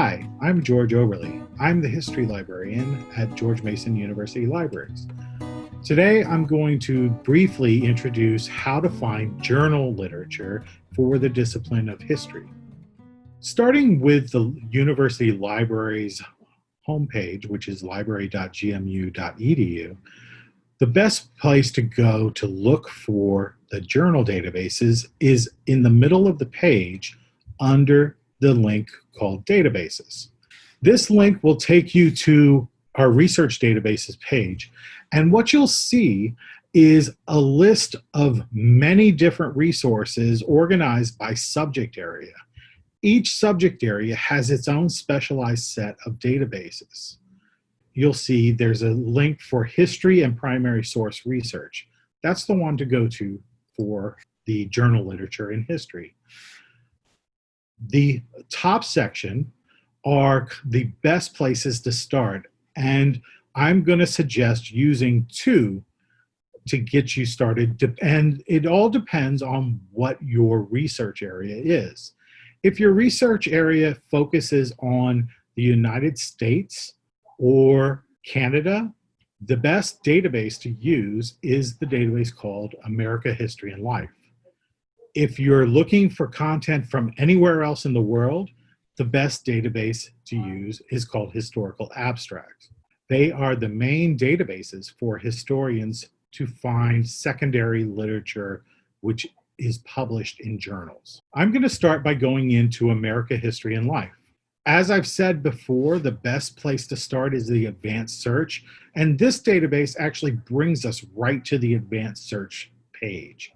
Hi, I'm George Oberly. I'm the history librarian at George Mason University Libraries. Today, I'm going to briefly introduce how to find journal literature for the discipline of history. Starting with the university library's homepage, which is library.gmu.edu, the best place to go to look for the journal databases is in the middle of the page under the link called Databases. This link will take you to our research databases page, and what you'll see is a list of many different resources organized by subject area. Each subject area has its own specialized set of databases. You'll see there's a link for history and primary source research. That's the one to go to for the journal literature in history. The top section are the best places to start, and I'm going to suggest using two to get you started, and it all depends on what your research area is. If your research area focuses on the United States or Canada, the best database to use is the database called America History and Life. If you're looking for content from anywhere else in the world, the best database to use is called Historical Abstracts. They are the main databases for historians to find secondary literature which is published in journals. I'm going to start by going into America History and Life. As I've said before, the best place to start is the advanced search, and this database actually brings us right to the advanced search page.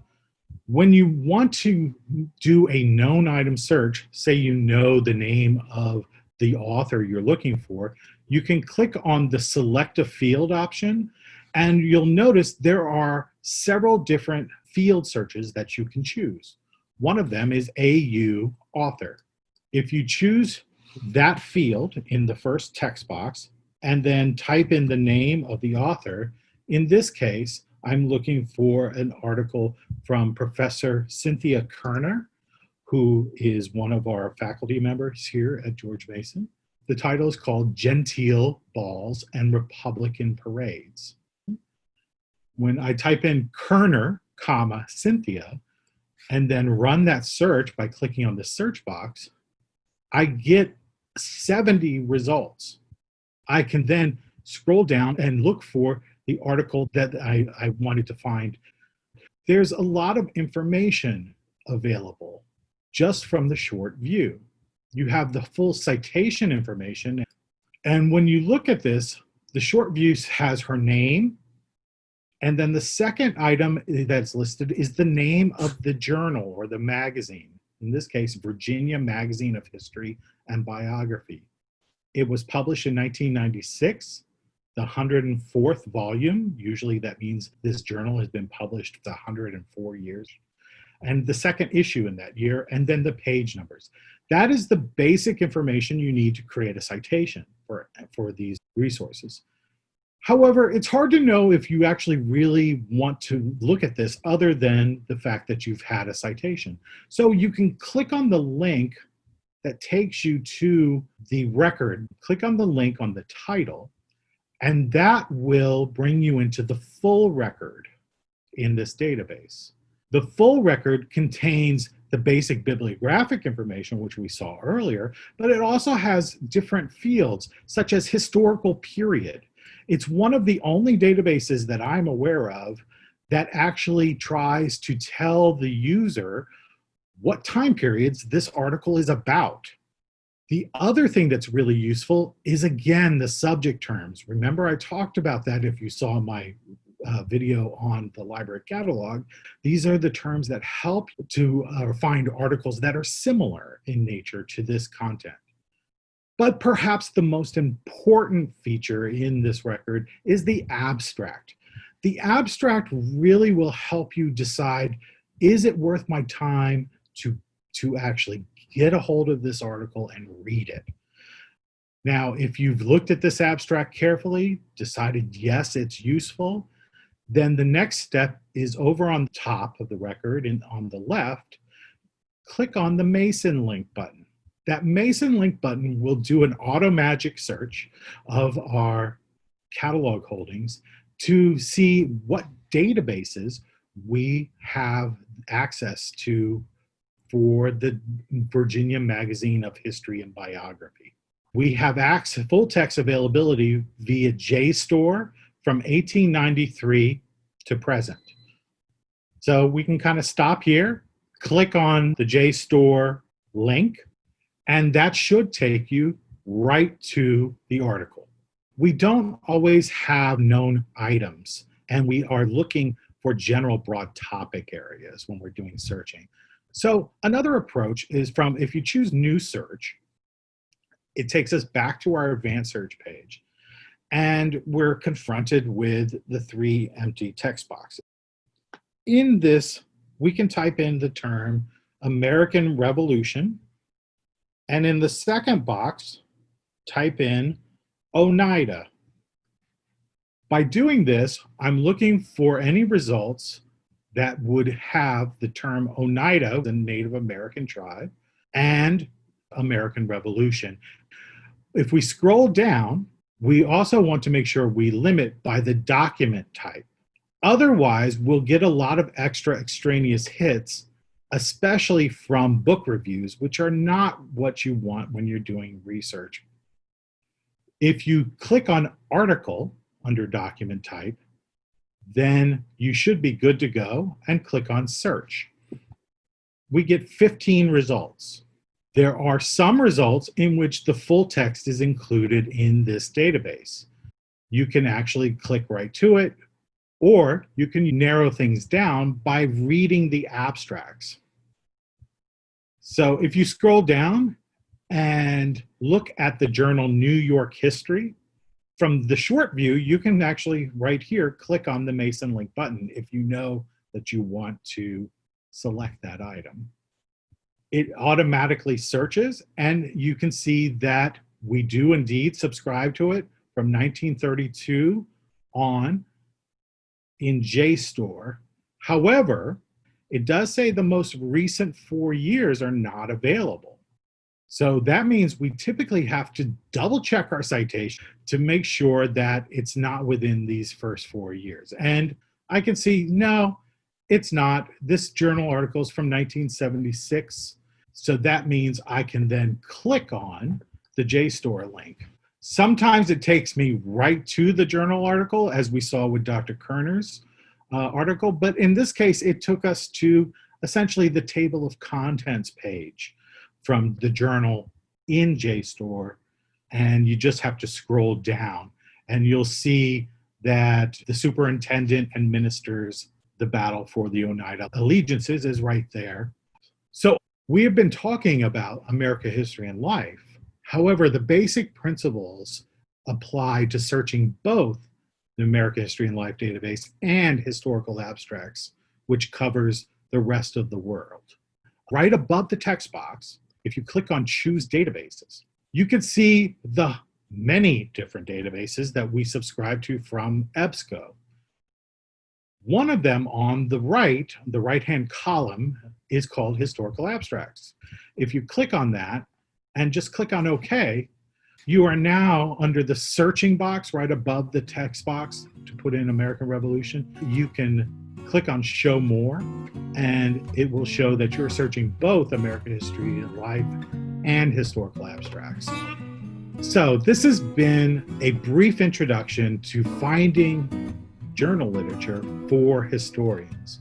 When you want to do a known item search, say you know the name of the author you're looking for, you can click on the select a field option, and you'll notice there are several different field searches that you can choose. One of them is AU author. If you choose that field in the first text box and then type in the name of the author, in this case, I'm looking for an article from Professor Cynthia Kerner, who is one of our faculty members here at George Mason. The title is called Gentile Balls and Republican Parades. When I type in Kerner, comma, Cynthia, and then run that search by clicking on the search box, I get 70 results. I can then scroll down and look for the article that I wanted to find. There's a lot of information available just from the short view. You have the full citation information, and when you look at this, the short view has her name, and then the second item that's listed is the name of the journal or the magazine. In this case, Virginia Magazine of History and Biography. It was published in 1996, the 104th volume. Usually that means this journal has been published for 104 years. And the second issue in that year, and then the page numbers. That is the basic information you need to create a citation for these resources. However, it's hard to know if you actually really want to look at this other than the fact that you've had a citation. So you can click on the link that takes you to the record, click on the link on the title, and that will bring you into the full record in this database. The full record contains the basic bibliographic information, which we saw earlier, but it also has different fields, such as historical period. It's one of the only databases that I'm aware of that actually tries to tell the user what time periods this article is about. The other thing that's really useful is, again, the subject terms. Remember, I talked about that if you saw my video on the library catalog. These are the terms that help to find articles that are similar in nature to this content. But perhaps the most important feature in this record is the abstract. The abstract really will help you decide, is it worth my time to actually get a hold of this article and read it? Now, if you've looked at this abstract carefully, decided yes, it's useful, then the next step is over on the top of the record and on the left, click on the Mason link button. That Mason link button will do an auto magic search of our catalog holdings to see what databases we have access to for the Virginia Magazine of History and Biography. We have access, full text availability via JSTOR from 1893 to present. So we can kind of stop here, click on the JSTOR link, and that should take you right to the article. We don't always have known items, and we are looking for general broad topic areas when we're doing searching. So another approach is from, if you choose new search, it takes us back to our advanced search page, and we're confronted with the 3 empty text boxes. In this, we can type in the term American Revolution, and in the second box, type in Oneida. By doing this, I'm looking for any results that would have the term Oneida, the Native American tribe, and American Revolution. If we scroll down, we also want to make sure we limit by the document type. Otherwise, we'll get a lot of extra extraneous hits, especially from book reviews, which are not what you want when you're doing research. If you click on article under document type, then you should be good to go and click on search. We get 15 results. There are some results in which the full text is included in this database. You can actually click right to it, or you can narrow things down by reading the abstracts. So if you scroll down and look at the journal New York History, from the short view, you can actually right here click on the Mason link button if you know that you want to select that item. It automatically searches, and you can see that we do indeed subscribe to it from 1932 on in JSTOR. However, it does say the most recent 4 years are not available. So that means we typically have to double check our citation to make sure that it's not within these first 4 years. And I can see, no, it's not. This journal article is from 1976. So that means I can then click on the JSTOR link. Sometimes it takes me right to the journal article, as we saw with Dr. Kerner's article, but in this case, it took us to essentially the table of contents page from the journal in JSTOR, and you just have to scroll down, and you'll see that the superintendent administers the battle for the Oneida Allegiances is right there. So we have been talking about America History and Life. However, the basic principles apply to searching both the America History and Life database and historical abstracts, which covers the rest of the world. Right above the text box, if you click on Choose Databases, you can see the many different databases that we subscribe to from EBSCO. One of them on the right-hand column, is called Historical Abstracts. If you click on that and just click on OK, you are now under the searching box right above the text box to put in American Revolution. You can click on Show More, and it will show that you're searching both American History and Life and Historical Abstracts. So this has been a brief introduction to finding journal literature for historians.